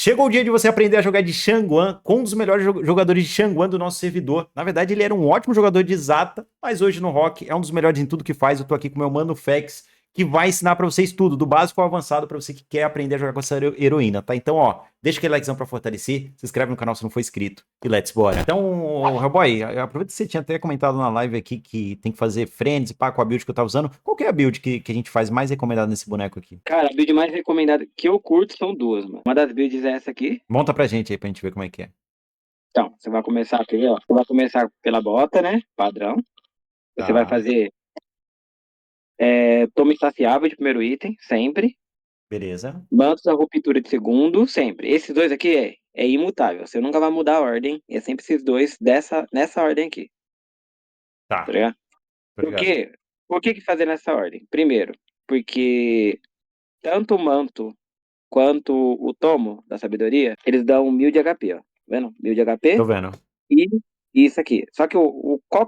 Chegou o dia de você aprender a jogar de Xanguan com um dos melhores jogadores de Xanguan do nosso servidor. Na verdade, ele era um ótimo jogador de Exata, mas hoje no Rock é um dos melhores em tudo que faz. Eu tô aqui com meu mano Fex, que vai ensinar pra vocês tudo, do básico ao avançado, pra você que quer aprender a jogar com essa heroína, tá? Então, ó, deixa aquele likezão pra fortalecer, se inscreve no canal se não for inscrito e let's bora. Então, Hellboy, aproveita que você tinha até comentado na live aqui que tem que fazer friends e pá com a build que eu tava usando. Qual que é a build que a gente faz mais recomendada nesse boneco aqui? Cara, a build mais recomendada que eu curto são duas, mano. Uma das builds é essa aqui. Monta pra gente aí pra gente ver como é que é. Então, você vai começar aqui, ó. Você vai começar pela bota, né? Padrão. Você vai Tá, fazer toma insaciável de primeiro item, sempre. beleza. Mantos da ruptura de segundo, sempre. Esses dois aqui é imutável. Você nunca vai mudar a ordem. É sempre esses dois nessa ordem aqui, tá Tá, ligado? tô Por ligado. quê? Por que fazer nessa ordem? Primeiro, porque tanto o manto quanto o tomo da sabedoria, eles dão 1000 de HP, ó. Tá vendo? 1000 de Tô HP. vendo. E isso aqui. Só que qual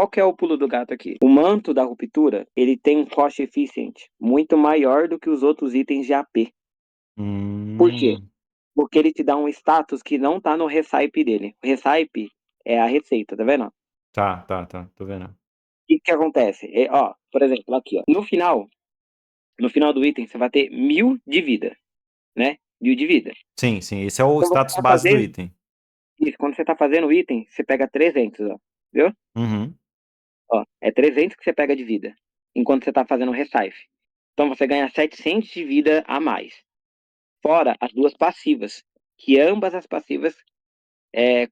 que é o pulo do gato aqui? O manto da ruptura, ele tem um cost efficient muito maior do que os outros itens de AP. Por quê? Hum, Porque ele te dá um status que não tá no recipe dele. O recipe é a receita, tá vendo? O tá, tô vendo. que acontece? Ó, por exemplo, aqui, ó. No final do item, você vai ter 1000 de vida, né? 1000 de vida. Sim, esse é o Quando você status tá base do fazendo item. isso, quando você tá fazendo o item, você pega 300, ó. Viu? Uhum. Ó, é 300 que você pega de vida, enquanto você tá fazendo o recife. Então você ganha 700 de vida a mais. Fora as duas passivas, que ambas as passivas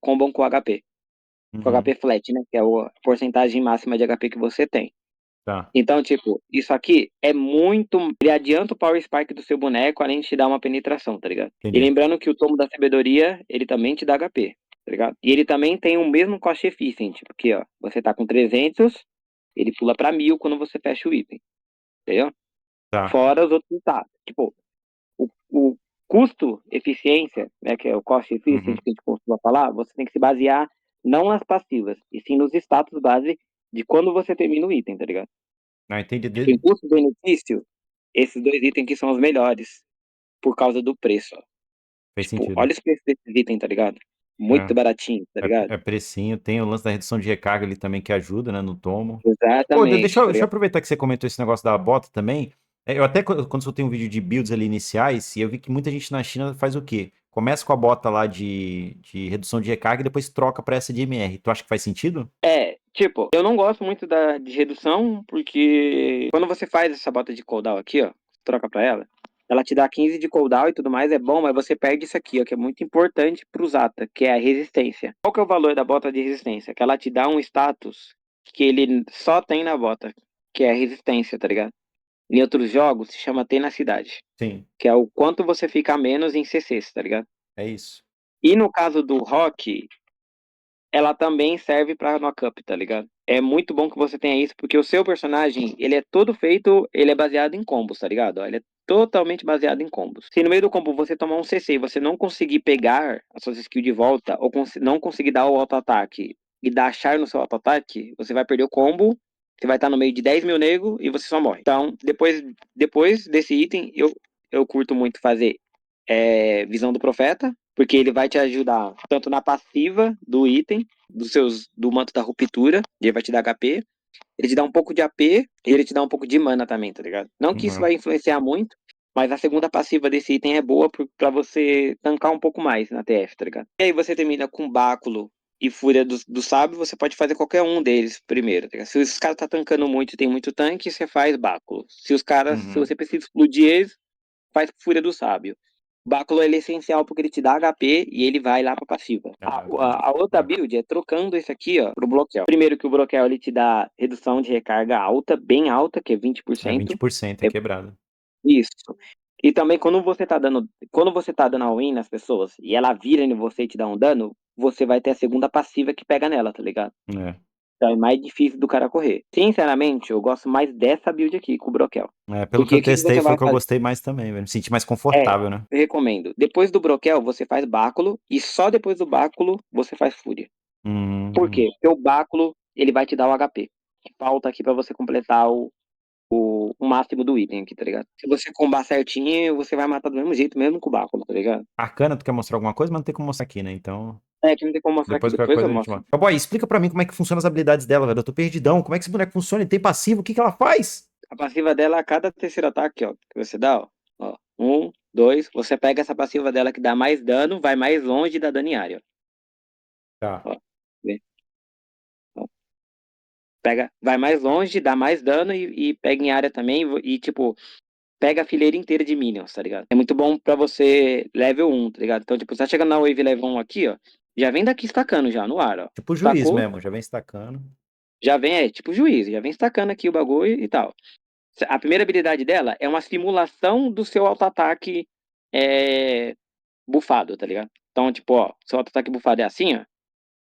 combam com o HP. Com o Uhum. HP flat, né? Que é a porcentagem máxima de HP que você tem. Tá, Então, tipo, isso aqui é muito. Ele adianta o Power Spike do seu boneco, além de te dar uma penetração, tá ligado? E entendi. lembrando que o tomo da sabedoria, ele também te dá HP, tá ligado? E ele também tem o mesmo cost efficient, porque, ó, você tá com 300, ele pula pra 1000 quando você fecha o item, entendeu? Tá. Fora os outros status. Tipo, o custo-eficiência, né, que é o cost efficient Uhum. que a gente costuma falar, você tem que se basear não nas passivas, e sim nos status base de quando você termina o item, tá ligado? Ah, entendi. Tipo, em custo-benefício, esses dois itens que são os melhores, por causa do preço, ó. Faz Tipo, sentido. olha os preços desses itens, tá ligado? É, Muito baratinho, tá ligado? é precinho. Tem o lance da redução de recarga ali também que ajuda, né, no tomo. Pô, Exatamente, tá deixa eu ligado? aproveitar que você comentou esse negócio da bota também. Eu até quando soltei um vídeo de builds ali iniciais, e eu vi que muita gente na China faz o quê? Começa com a bota lá de redução de recarga e depois troca pra essa de MR. Tu acha que faz sentido? Tipo, eu não gosto muito de redução, porque quando você faz essa bota de cooldown aqui, ó, troca pra ela te dá 15 de cooldown e tudo mais, é bom, mas você perde isso aqui, ó, que é muito importante pro Zata, que é a resistência. Qual que é o valor da bota de resistência? Que ela te dá um status que ele só tem na bota, que é a resistência, tá ligado? Em outros jogos se chama tenacidade, Sim, que é o quanto você fica a menos em CCs, tá ligado? é isso. E no caso do Rock, ela também serve pra Knock-Up, tá ligado? É muito bom que você tenha isso, porque o seu personagem, ele é todo feito, ele é baseado em combos, tá ligado? Ó, ele é totalmente baseado em combos. Se no meio do combo você tomar um CC e você não conseguir pegar as suas skills de volta, ou não conseguir dar o auto-ataque e dar char no seu auto-ataque, você vai perder o combo, você vai estar no meio de 10 mil nego e você só morre. Então, depois desse item, eu curto muito fazer Visão do Profeta, porque ele vai te ajudar tanto na passiva do item, do manto da ruptura, ele vai te dar HP, ele te dá um pouco de AP e ele te dá um pouco de mana também, tá ligado? Não que isso Uhum. vai influenciar muito, mas a segunda passiva desse item é boa pra você tancar um pouco mais na TF, tá ligado? E aí você termina com Báculo e Fúria do Sábio, você pode fazer qualquer um deles primeiro, tá ligado? Se os caras tá tancando muito e tem muito tanque, você faz Báculo. Se Uhum. você precisa explodir eles, faz Fúria do Sábio. O Báculo ele é essencial porque ele te dá HP e ele vai lá pra passiva. A, Ah, a, a outra é. build é trocando esse aqui, ó, pro Bloqueio. Primeiro que o Bloqueio ele te dá redução de recarga alta, bem alta, que é É 20%. 20%, é É quebrado. isso. E também quando você tá dando all-in nas pessoas e ela vira em você e te dá um dano, você vai ter a segunda passiva que pega nela, tá ligado? É. Então é mais difícil do cara correr. Sinceramente, eu gosto mais dessa build aqui com o Brokel. É, pelo que Porque eu o que que testei você foi vai o que eu fazer? gostei mais também, velho. Me senti mais É, confortável, né? eu recomendo. Depois do Broquel, você faz báculo e só depois do báculo você faz fúria. Por quê? Hum, Porque o báculo, ele vai te dar o HP. Que falta aqui pra você completar o máximo do item aqui, tá ligado? Se você combar certinho, você vai matar do mesmo jeito, mesmo com o báculo, tá ligado? Arcana, tu quer mostrar alguma coisa, mas não tem como mostrar aqui, né? Então, É, que não tem como mostrar aqui, depois qualquer depois eu coisa a gente mostro. mostra. Cowboy, explica pra mim como é que funcionam as habilidades dela, velho. Eu tô perdidão. Como é que esse boneco funciona? Ele tem passivo? O que que ela faz? A passiva dela, a cada terceiro ataque, ó, que você dá, ó, um, dois, você pega essa passiva dela que dá mais dano, vai mais longe e dá dano em área, Tá. ó. Vê? Ó. Pega, vai mais longe, dá mais dano e pega em área também e, tipo, pega a fileira inteira de minions, tá ligado? É muito bom pra você level 1, tá ligado? Então, tipo, você tá chegando na wave level 1 aqui, ó, já vem daqui estacando já, no ar, ó. Tipo o juiz Estacou, mesmo, já vem estacando. já vem, tipo, juiz, já vem estacando aqui o bagulho e tal. A primeira habilidade dela é uma simulação do seu auto-ataque é, bufado, tá ligado? Então, tipo, ó, seu auto-ataque bufado é assim, ó.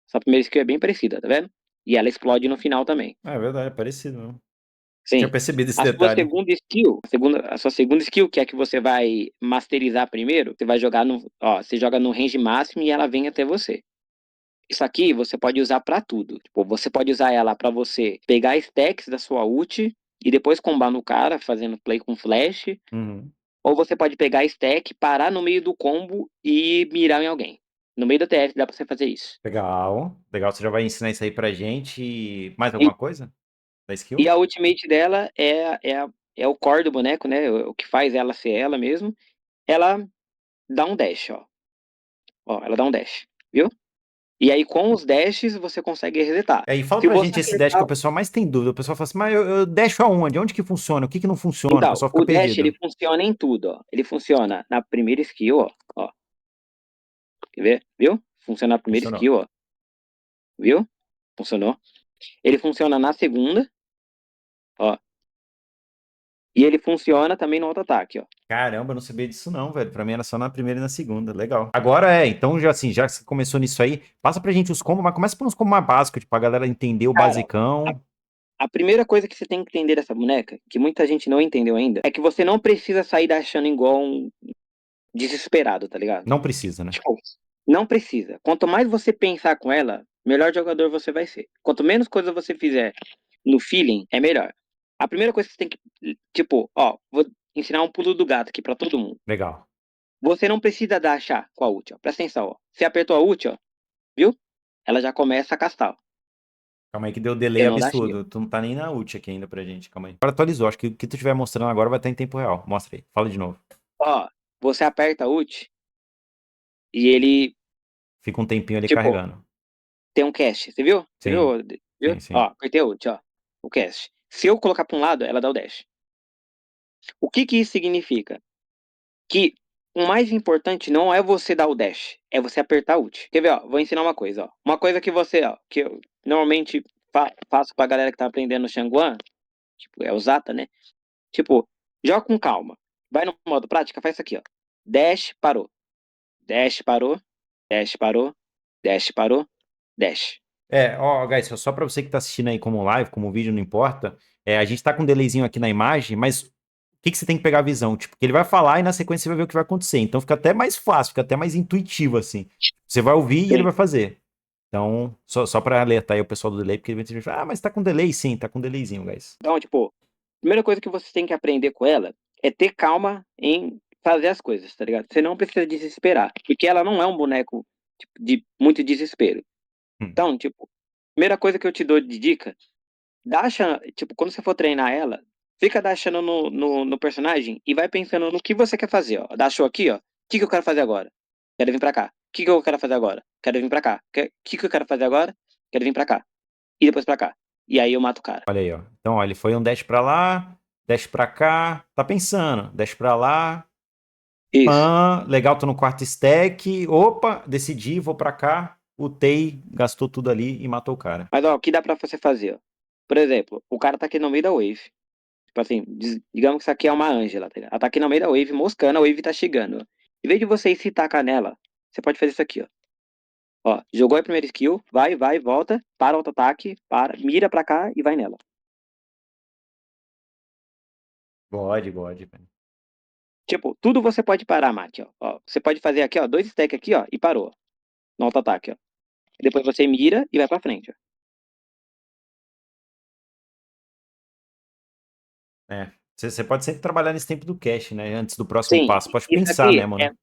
Sua primeira skill é bem parecida, tá vendo? E ela explode no final também. É verdade, é parecido mesmo. Tinha Sim. percebido esse A sua detalhe. segunda skill, a sua segunda skill, que é que você vai masterizar primeiro, você vai jogar no, ó, você joga no range máximo e ela vem até você. Isso aqui você pode usar pra tudo. Tipo, você pode usar ela pra você pegar stacks da sua ult e depois combar no cara fazendo play com flash. Uhum. Ou você pode pegar stack, parar no meio do combo e mirar em alguém. No meio da TF dá pra você fazer isso. Legal. Legal, você já vai ensinar isso aí pra gente. Mais E, alguma coisa da e skill? a ultimate dela é o core do boneco, né? O que faz ela ser ela mesmo. Ela dá um dash, ó. Ó, ela dá um dash, viu? E aí com os dashes você consegue resetar. É, e fala Se pra você gente esse dash que apertar. o pessoal mais tem dúvida. O pessoal fala assim, mas eu dasho aonde? Onde que funciona? O que que não funciona? O Então, pessoal fica o dash ele perdido. funciona em tudo, ó. Ele funciona na primeira skill, ó. Ó. Quer ver? Viu? Funciona na primeira Funcionou. skill, ó. Viu? Funcionou. Ele funciona na segunda, ó. E ele funciona também no auto-ataque, ó. Caramba, eu não sabia disso não, velho. Pra mim era só na primeira e na segunda. Legal. Agora é, então já assim, já que você começou nisso aí, passa pra gente os combos, mas começa por uns combos mais básicos, tipo, pra galera entender o Cara, a, basicão. a primeira coisa que você tem que entender dessa boneca, que muita gente não entendeu ainda, é que você não precisa sair achando igual um desesperado, tá ligado? Não precisa, né? Tipo, não precisa. Quanto mais você pensar com ela, melhor jogador você vai ser. Quanto menos coisa você fizer no feeling, é melhor. A primeira coisa que você tem que, tipo, ó, vou ensinar um pulo do gato aqui pra todo mundo. Legal. Você não precisa dar achar com a ult, ó. Presta atenção, ó. Você apertou a ult, ó, viu? Ela já começa a castar, ó. Calma aí que deu delay Eu não dá shield. absurdo. Tu não tá nem na ult aqui ainda pra gente. Calma aí. Agora atualizou. Acho que o que tu estiver mostrando agora vai estar em tempo real. Mostra aí. Fala de novo. Ó, você aperta a ult e ele, Fica um tempinho ali tipo, carregando. tem um cast. Você viu? Você Sim, viu? Viu? sim, Ó, sim. apertei a ult, ó. O cast. Se eu colocar pra um lado, ela dá o dash. O que que isso significa? Que o mais importante não é você dar o dash, é você apertar a ult. Quer ver, ó? Vou ensinar uma coisa, ó. Uma coisa que você, ó, que eu normalmente faço pra galera que tá aprendendo no Xanguan, tipo, é o Zata, né? Tipo, joga com calma. Vai no modo prática, faz isso aqui, ó. Dash, parou. Dash, parou. Dash, parou. Dash, parou. Dash. É, ó, guys, só pra você que tá assistindo aí como live, como vídeo, não importa. É, a gente tá com um delayzinho aqui na imagem, mas o que que você tem que pegar a visão? Tipo, que ele vai falar e na sequência você vai ver o que vai acontecer. Então fica até mais fácil, fica até mais intuitivo, assim. Você vai ouvir e ele Sim. vai fazer. Então, só pra alertar aí o pessoal do delay, porque muita gente fala, ah, mas tá com delay? Sim, tá com delayzinho, guys. Então, tipo, a primeira coisa que você tem que aprender com ela é ter calma em fazer as coisas, tá ligado? Você não precisa desesperar, porque ela não é um boneco tipo, de muito desespero. Hum, Então, tipo, primeira coisa que eu te dou de dica, tipo, quando você for treinar ela, fica dashando no personagem e vai pensando no que você quer fazer, ó. Dashou aqui, ó. O que que eu quero fazer agora? Quero vir pra cá. O que que eu quero fazer agora? Quero vir pra cá. O que que eu quero fazer agora? Quero vir pra cá. E depois pra cá. E aí eu mato o cara. olha aí, ó. Então, ó, ele foi um dash pra lá, dash pra cá, tá pensando, dash pra lá, Isso. pan, legal, tô no quarto stack, opa, decidi, vou pra cá, utei, gastou tudo ali e matou o cara. Mas, ó, o que dá pra você fazer, ó? Por exemplo, o cara tá aqui no meio da wave. Tipo assim, digamos que isso aqui é uma Ângela, tá ligado? Ela tá aqui no meio da wave, moscando, a wave tá chegando. Ó. Em vez de você ir se tacar nela, você pode fazer isso aqui, ó. Ó, jogou a primeira skill, vai, volta, para o auto-ataque, para, mira pra cá e vai nela. God, velho. Tipo, tudo você pode parar, Mate, ó. Ó. Você pode fazer aqui, ó, dois stacks aqui, ó, e parou, ó, no auto-ataque, ó. Depois você mira e vai pra frente, ó. É. Você pode sempre trabalhar nesse tempo do cash, né? Antes do próximo Sim, passo. Pode isso pensar aqui mesmo, é. né?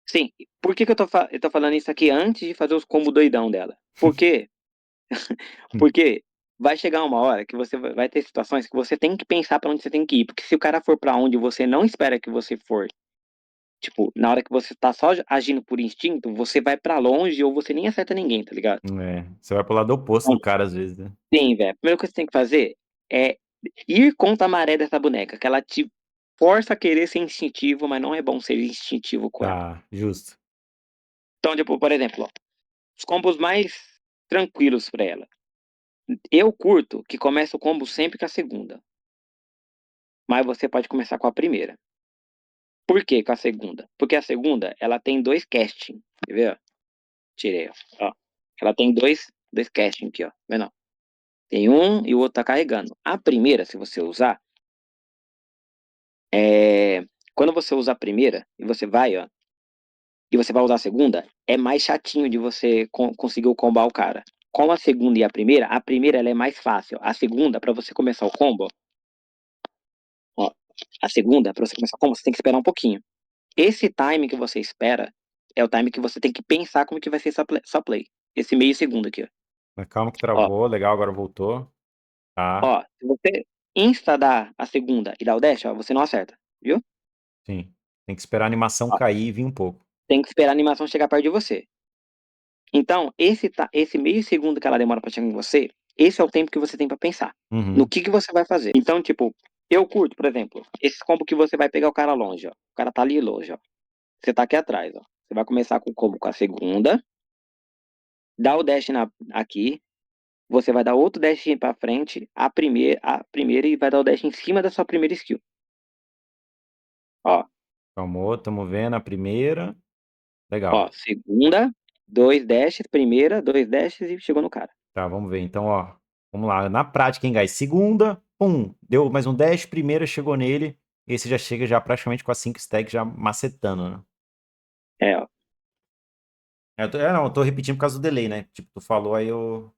Sim, por que que eu tô falando isso aqui antes de fazer os combos doidão dela? Porque Hum. Porque vai chegar uma hora que você vai ter situações que você tem que pensar pra onde você tem que ir. Porque se o cara for pra onde você não espera que você for, tipo, na hora que você tá só agindo por instinto, você vai pra longe ou você nem acerta ninguém, tá ligado? É, você vai pro lado oposto Então, do cara às vezes, né? sim, velho. A primeira coisa que você tem que fazer é ir contra a maré dessa boneca, que ela te força a querer ser instintivo, mas não é bom ser instintivo com ela. Tá, justo. Então, tipo, por exemplo, ó, os combos mais tranquilos pra ela. Eu curto que começa o combo sempre com a segunda, mas você pode começar com a primeira. Por que com a segunda? Porque a segunda, ela tem dois casting. Quer ver? Ó? Tirei, ó. Ó. Ela tem dois casting aqui, ó. Vê não? Tem um e o outro tá carregando. A primeira, se você usar, é... Quando você usa a primeira e você vai, ó, e você vai usar a segunda, é mais chatinho de você conseguir combar o cara. Com a primeira ela é mais fácil. A segunda, pra você começar o combo, ó, a segunda, pra você começar o combo, você tem que esperar um pouquinho. Esse time que você espera é o time que você tem que pensar como que vai ser sua play. Esse meio segundo aqui, Mas calma que ó. travou. Legal, agora voltou. Tá, Se você insta dar a segunda e dar o dash, ó, você não acerta, viu? sim. Tem que esperar a animação Ó, cair e vir um pouco. tem que esperar a animação chegar perto de você. Então, esse meio segundo que ela demora pra chegar em você, esse é o tempo que você tem pra pensar no Uhum. que você vai fazer. Então, tipo, eu curto, por exemplo, esse combo que você vai pegar o cara longe, ó. O cara tá ali longe, ó. Você tá aqui atrás, ó. Você vai começar com o combo com a segunda, dá o dash aqui, você vai dar outro dash pra frente, a primeira e vai dar o dash em cima da sua primeira skill. Ó, Calmou, tamo vendo a primeira. ó, Legal. segunda, dois dashes, primeira, dois dashes e chegou no cara. Tá, vamos ver. Então, ó. Vamos lá. Na prática, hein, guys? Segunda, pum. Deu mais um dash. Primeira chegou nele. Esse já chega já praticamente com as 5 stacks já macetando, né? É, ó. Não, eu tô repetindo por causa do delay, né? Tipo, tu falou, aí eu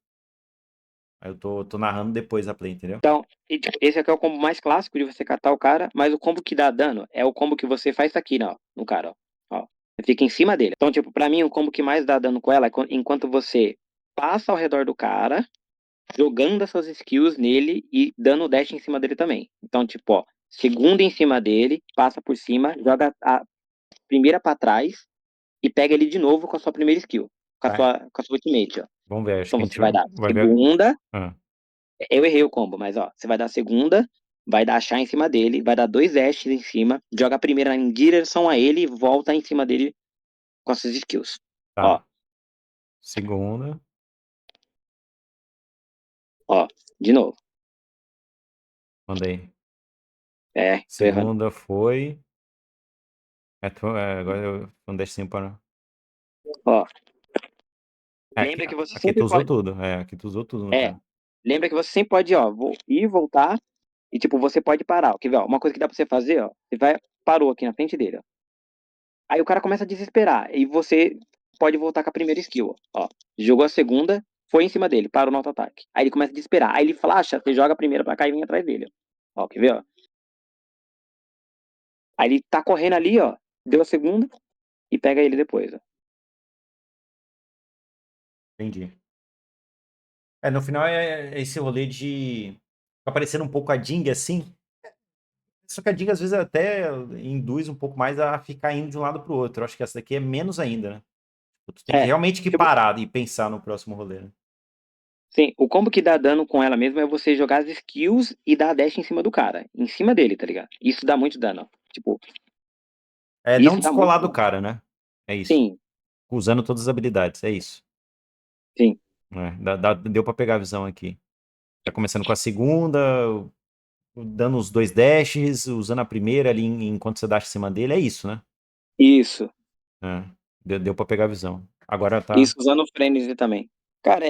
tô narrando depois a play, entendeu? Então, tipo, esse aqui é o combo mais clássico de você catar o cara, mas o combo que dá dano é o combo que você faz aqui, ó, no cara, ó. Ó. Você fica em cima dele. Então, tipo, pra mim, o combo que mais dá dano com ela é enquanto você passa ao redor do cara, jogando as suas skills nele e dando o dash em cima dele também. Então, tipo, ó, segunda em cima dele, passa por cima, joga a primeira pra trás e pega ele de novo com a sua primeira skill, Tá. com a sua ultimate, ó. Vamos ver. Acho Então que a você gente vai dar vai ver. segunda, Ah, eu errei o combo, mas ó, você vai dar segunda, vai dar chá em cima dele, vai dar dois dashes em cima, joga a primeira em direção a ele e volta em cima dele com as suas skills. Ó, tá. Segunda. ó, de novo. Mandei. Tô errando. Segunda foi. Agora eu não deixo sim para. Ó, Aqui, lembra que você aqui tu sempre usou pode. tudo. Aqui tu usou tudo no É, caso. lembra que você sempre pode, ó, ir, voltar e, tipo, você pode parar. Quer ver, ó, uma coisa que dá pra você fazer, ó, você vai, parou aqui na frente dele, ó. Aí o cara começa a desesperar. E você pode voltar com a primeira skill. Ó. Jogou a segunda, foi em cima dele, parou no auto-ataque. Aí ele começa a desesperar. Aí ele flasha, você joga a primeira pra cá e vem atrás dele. Ó, quer ver, ó? Aí ele tá correndo ali, ó. Deu a segunda e pega ele depois, ó. Entendi. No final é esse rolê de. Fica parecendo um pouco a Ding assim. Só que a Ding às vezes até induz um pouco mais a ficar indo de um lado pro outro. Eu acho que essa daqui é menos ainda, né? Tu tem que É, realmente que tipo, parar e pensar no próximo rolê, né? sim, o combo que dá dano com ela mesmo é você jogar as skills e dar a dash em cima do cara. Em cima dele, tá ligado? Isso dá muito dano, ó. Tipo, É não isso dá muito descolar do dano. cara, né? É isso. Sim, Usando todas as habilidades, é isso. sim. Deu pra pegar a visão aqui. Tá começando com a segunda, dando os dois dashes, usando a primeira ali enquanto você dash em cima dele, é isso, né? Isso. É, deu pra pegar a visão. Agora tá. Isso usando o frenesi também. Cara,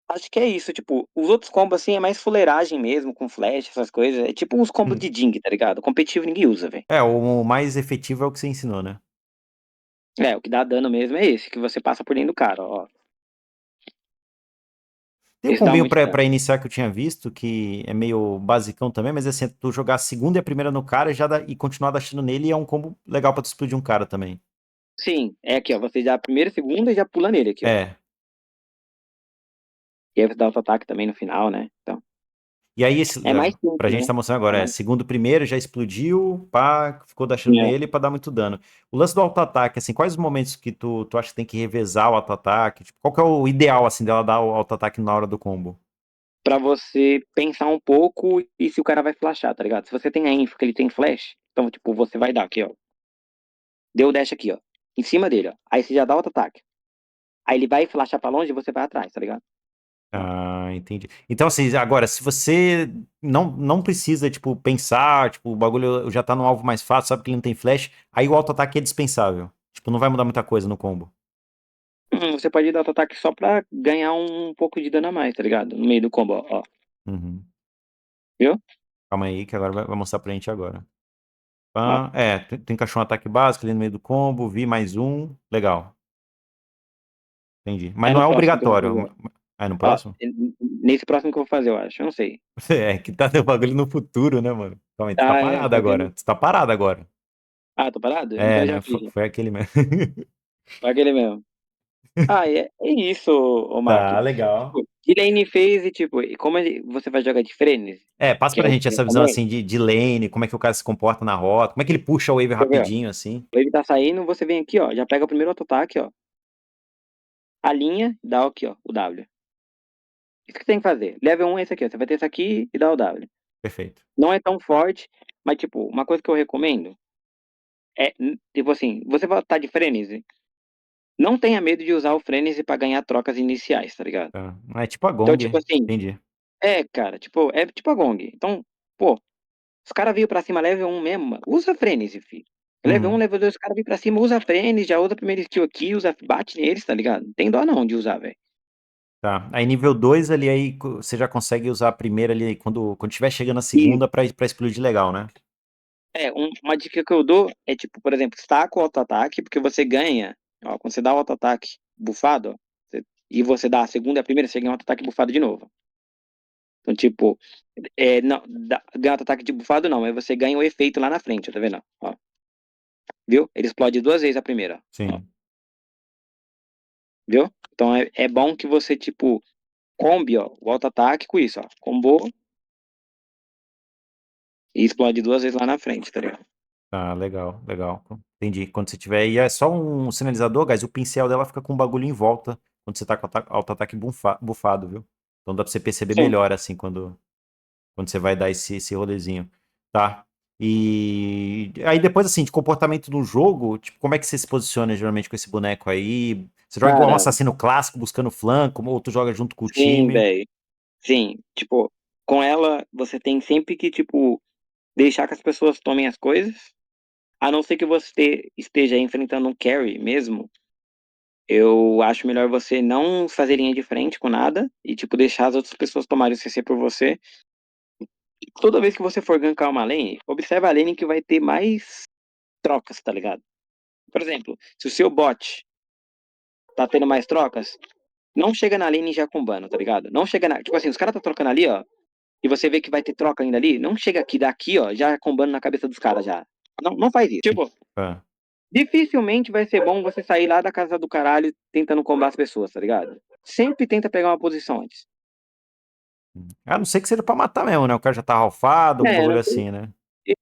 acho que é isso, tipo, os outros combos assim é mais fuleiragem mesmo, com flash, essas coisas. É tipo os combos de Hum. Ding, tá ligado? Competitivo ninguém usa, velho. O mais efetivo é o que você ensinou, né? É, o que dá dano mesmo é esse, que você passa por dentro do cara, ó. Tem um Esse dá combinho muito pra dano. iniciar que eu tinha visto, que é meio basicão também, mas assim, tu jogar a segunda e a primeira no cara e continuar dashando nele é um combo legal pra tu explodir um cara também. Sim, é aqui, ó. Você já a primeira, segunda e já pula nele aqui, ó. É. E aí você dá auto-ataque também no final, né? Então, E aí, é mais pra simples, gente né? tá mostrando agora, Ah, segundo primeiro, já explodiu, pá, ficou dashando é. nele pra dar muito dano. O lance do auto-ataque, assim, quais os momentos que tu acha que tem que revezar o auto-ataque? Tipo, qual que é o ideal, assim, dela dar o auto-ataque na hora do combo? Pra você pensar um pouco e se o cara vai flashar, tá ligado? Se você tem a info que ele tem flash, então, tipo, você vai dar aqui, ó. Deu o dash aqui, ó. Em cima dele, ó. Aí você já dá auto-ataque. Aí ele vai flashar pra longe e você vai atrás, tá ligado? Ó. Ah, entendi. Então, assim, agora, se você não precisa, tipo, pensar, tipo, o bagulho já tá no alvo mais fácil, sabe que ele não tem flash, aí o auto-ataque é dispensável. Tipo, não vai mudar muita coisa no combo. Você pode dar auto-ataque só pra ganhar um pouco de dano a mais, tá ligado? No meio do combo, ó. Uhum. Viu? Calma aí, que agora vai mostrar pra gente agora. Ó. Tu encaixou um ataque básico ali no meio do combo, vi mais um. Legal, entendi. Mas É não no é próximo que eu vou obrigatório. fazer. É no Ó, próximo? nesse próximo que eu vou fazer, eu acho. Eu não sei. É, que tá teu bagulho no futuro, né, mano? Calma aí, tu tá Ah, é, parado tá agora. vendo? Tu tá parado agora. Ah, tô parado? Então É, eu já né? fiz. Já. Foi aquele mesmo. Foi aquele mesmo. Ah, é isso, ô Mark. Tá, legal. De lane phase, tipo, e como você vai jogar de Frenzy, É, passa que é pra o gente que eu essa visão falei, assim de lane, como é que o cara se comporta na rota, como é que ele puxa o wave quer ver, ó? rapidinho assim. Ele tá saindo, você vem aqui, ó, já pega o primeiro auto-ataque, ó, alinha, dá aqui, ó, o W. Isso que você tem que fazer. Level 1 é esse aqui, ó, você vai ter esse aqui e dá o W. Perfeito. Não é tão forte, mas, tipo, uma coisa que eu recomendo é, tipo assim, você vai estar de Frenzy, não tenha medo de usar o Frenzy pra ganhar trocas iniciais, tá ligado? Tá. Ah, é tipo a Então, Gong, tipo assim, entendi. cara, tipo, é tipo a Gong. Então, pô, os caras veio pra cima level 1 mesmo, mano. Usa frenesi, filho. Level 1, Uhum. level 2, os caras veio pra cima, usa frenesi, já usa a primeira skill aqui, bate neles, tá ligado? Não tem dó não de usar, velho. Tá. Aí nível 2 ali, aí você já consegue usar a primeira ali, quando tiver chegando a E, segunda pra explodir legal, né? uma dica que eu dou é, tipo, por exemplo, staca o auto-ataque, porque você ganha, ó, quando você dá o auto-ataque bufado, ó, e você dá a segunda e a primeira, você ganha um auto-ataque bufado de novo. Então, tipo, não, ganha auto-ataque de bufado não, mas você ganha o efeito lá na frente, tá vendo? Ó, viu? Ele explode duas vezes a primeira, ó, Sim. viu? Então é bom que você, tipo, combi, ó, o auto-ataque com isso, ó. Combou e explode duas vezes lá na frente, tá ligado? Tá, legal, legal. Entendi. Quando você tiver aí, é só um sinalizador, guys, o pincel dela fica com um bagulho em volta quando você tá com auto-ataque bufado, viu? Então dá pra você perceber Sim. melhor, assim, quando você vai dar esse rolezinho. Tá. E aí depois, assim, de comportamento no jogo, tipo, como é que você se posiciona geralmente com esse boneco aí? Você joga igual um Cara, assassino clássico, buscando flanco, ou tu joga junto com o sim, time? velho. Sim, tipo, com ela você tem sempre que, tipo, deixar que as pessoas tomem as coisas, a não ser que você esteja enfrentando um carry mesmo. Eu acho melhor você não fazer linha de frente com nada e, tipo, deixar as outras pessoas tomarem o CC por você. Toda vez que você for gankar uma lane, observa a lane que vai ter mais trocas, tá ligado? Por exemplo, se o seu bot tá tendo mais trocas, não chega na lane já combando, tá ligado? Não chega na. Tipo assim, os caras tá trocando ali, ó. E você vê que vai ter troca ainda ali. Não chega aqui daqui, ó, já combando na cabeça dos caras já. Não, não faz isso. Tipo, Ah, dificilmente vai ser bom você sair lá da casa do caralho tentando combar as pessoas, tá ligado? Sempre tenta pegar uma posição antes. a não ser que seja pra matar mesmo, né? O cara já tá ralfado, algum É, bagulho não assim, né? sei.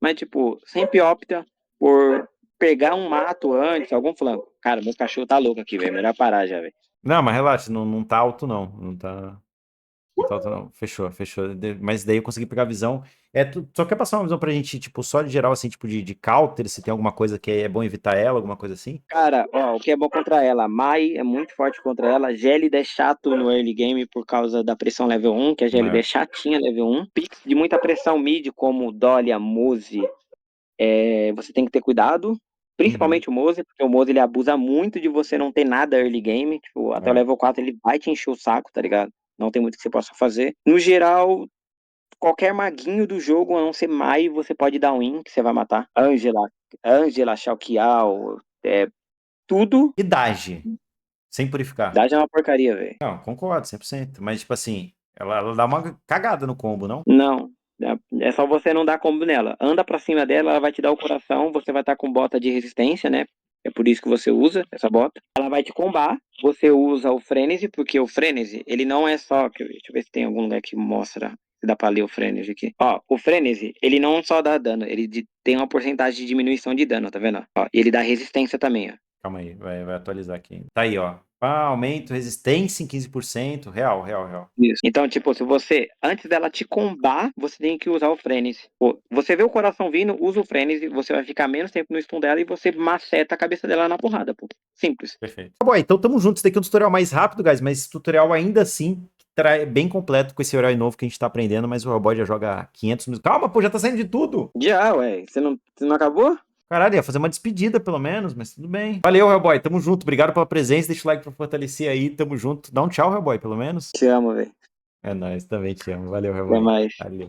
Mas, tipo, sempre opta por pegar um mato antes, algum flanco. Cara, meu cachorro tá louco aqui, velho. Melhor parar já, velho. Não, mas relaxa, não tá alto, não. Não tá. Não tá alto, não. Fechou, fechou. Mas daí eu consegui pegar a visão. Tu só quer passar uma visão pra gente, tipo, só de geral, assim, tipo, de counter, se tem alguma coisa que é bom evitar ela, alguma coisa assim? Cara, ó, o que é bom contra ela? Mai é muito forte contra ela. Gélida é chato no early game por causa da pressão level 1, que a Gélida é É. chatinha level 1. Pix de muita pressão mid, como Dahlia, Mose, você tem que ter cuidado. Uhum. Principalmente o Mose, porque o Mose ele abusa muito de você não ter nada early game. Tipo, até o É. level 4 ele vai te encher o saco, tá ligado? Não tem muito que você possa fazer. No geral, qualquer maguinho do jogo, a não ser Mai, você pode dar win, que você vai matar. Angela, Xiao Qiao, tudo. Idade. Sem purificar. Dá já é uma porcaria, velho. Não, concordo, 100%. Mas, tipo assim, ela dá uma cagada no combo, não? Não. É só você não dar combo nela. Anda pra cima dela, ela vai te dar o coração, você vai estar com bota de resistência, né? É por isso que você usa essa bota. Ela vai te combar, você usa o frenesi, porque o frenesi, ele não é só... Deixa eu ver se tem algum lugar que mostra, se dá pra ler o frenesi aqui. Ó, o frenesi, ele não só dá dano, ele tem uma porcentagem de diminuição de dano, tá vendo? Ó, e ele dá resistência também, ó. Calma aí, vai atualizar aqui. Tá aí, ó. Aumento, resistência em 15%. Real, real, real. Isso. Então, tipo, se você, antes dela te combar, você tem que usar o frenesi. Pô, você vê o coração vindo, usa o frenesi, você vai ficar menos tempo no stun dela e você maceta a cabeça dela na porrada, pô. Simples. Perfeito. Tá bom, então tamo junto. Esse daqui é um tutorial mais rápido, guys, mas esse tutorial ainda assim bem completo com esse herói novo que a gente tá aprendendo, mas o Hellboy já joga 500 minutos. Calma, pô, já tá saindo de tudo. Já, ué. Você não acabou? Caralho, ia fazer uma despedida pelo menos, mas tudo bem. Valeu, Hellboy, tamo junto. Obrigado pela presença. Deixa o like pra fortalecer aí, tamo junto. Dá um tchau, Hellboy, pelo menos. Te amo, velho. É nóis, também te amo. Valeu, Até Hellboy. mais. Valeu.